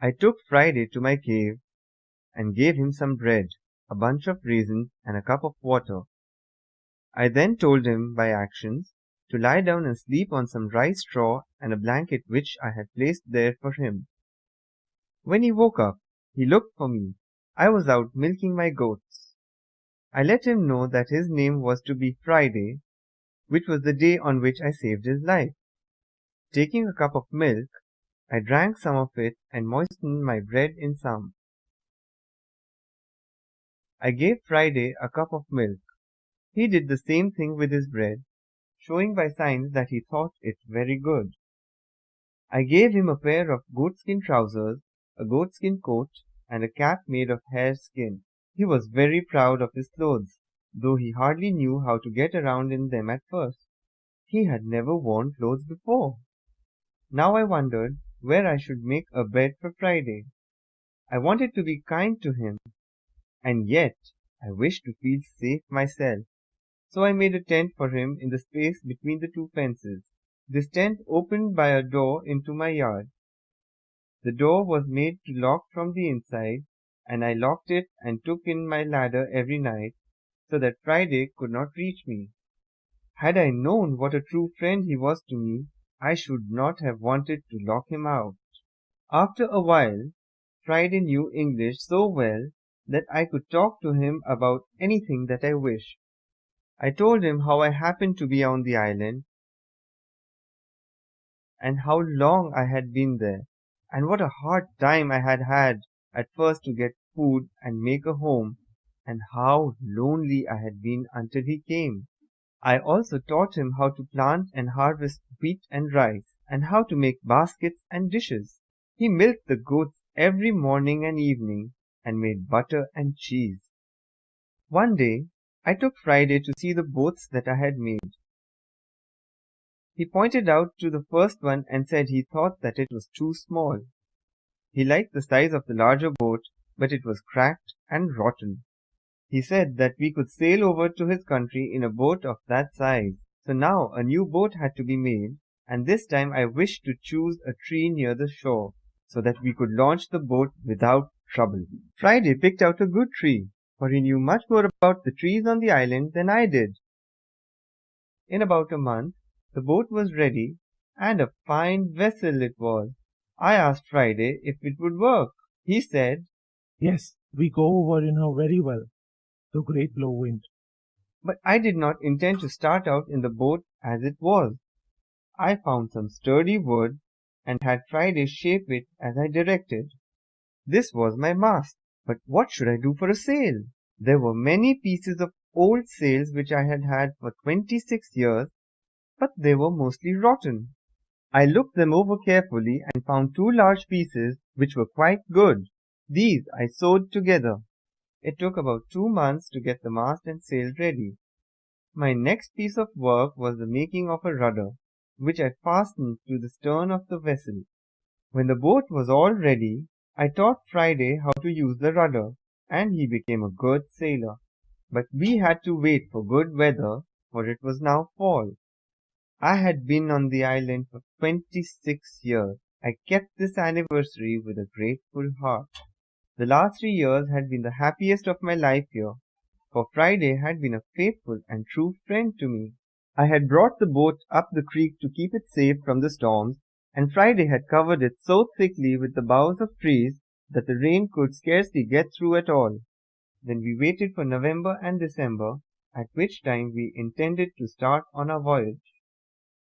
I took Friday to my cave and gave him some bread, a bunch of raisins, and a cup of water. I then told him by actions to lie down and sleep on some dry straw and a blanket which I had placed there for him. When he woke up, he looked for me. I was out milking my goats. I let him know that his name was to be Friday, which was the day on which I saved his life. Taking a cup of milk, I drank some of it and moistened my bread in some. I gave Friday a cup of milk. He did the same thing with his bread, showing by signs that he thought it very good. I gave him a pair of goatskin trousers, a goatskin coat, and a cap made of hare skin. He was very proud of his clothes, though he hardly knew how to get around in them at first. He had never worn clothes before. Now I wondered where I should make a bed for Friday. I wanted to be kind to him, and yet I wished to feel safe myself. So I made a tent for him in the space between the two fences. This tent opened by a door into my yard. The door was made to lock from the inside, and I locked it and took in my ladder every night, so that Friday could not reach me. Had I known what a true friend he was to me, I should not have wanted to lock him out. After a while, Friday knew English so well that I could talk to him about anything that I wished. I told him how I happened to be on the island, and how long I had been there, and what a hard time I had had at first to get food and make a home, and how lonely I had been until he came. I also taught him how to plant and harvest wheat and rice, and how to make baskets and dishes. He milked the goats every morning and evening, and made butter and cheese. One day I took Friday to see the boats that I had made. He pointed out to the first one and said he thought that it was too small. He liked the size of the larger boat, but it was cracked and rotten. He said that we could sail over to his country in a boat of that size. So now a new boat had to be made, and this time I wished to choose a tree near the shore, so that we could launch the boat without trouble. Friday picked out a good tree, for he knew much more about the trees on the island than I did. In about a month, the boat was ready, and a fine vessel it was. I asked Friday if it would work. He said, Yes, we go over in her very well. The great blow wind. but I did not intend to start out in the boat as it was. I found some sturdy wood, and had Friday shape it as I directed. This was my mast. But what should I do for a sail? There were many pieces of old sails which I had had for 26 years, but they were mostly rotten. I looked them over carefully and found two large pieces which were quite good. These I sewed together. It took about 2 months to get the mast and sail ready. My next piece of work was the making of a rudder, which I fastened to the stern of the vessel. When the boat was all ready, I taught Friday how to use the rudder, and he became a good sailor. But we had to wait for good weather, for it was now fall. I had been on the island for 26 years. I kept this anniversary with a grateful heart. The last 3 years had been the happiest of my life here, for Friday had been a faithful and true friend to me. I had brought the boat up the creek to keep it safe from the storms, and Friday had covered it so thickly with the boughs of trees that the rain could scarcely get through at all. Then we waited for November and December, at which time we intended to start on our voyage.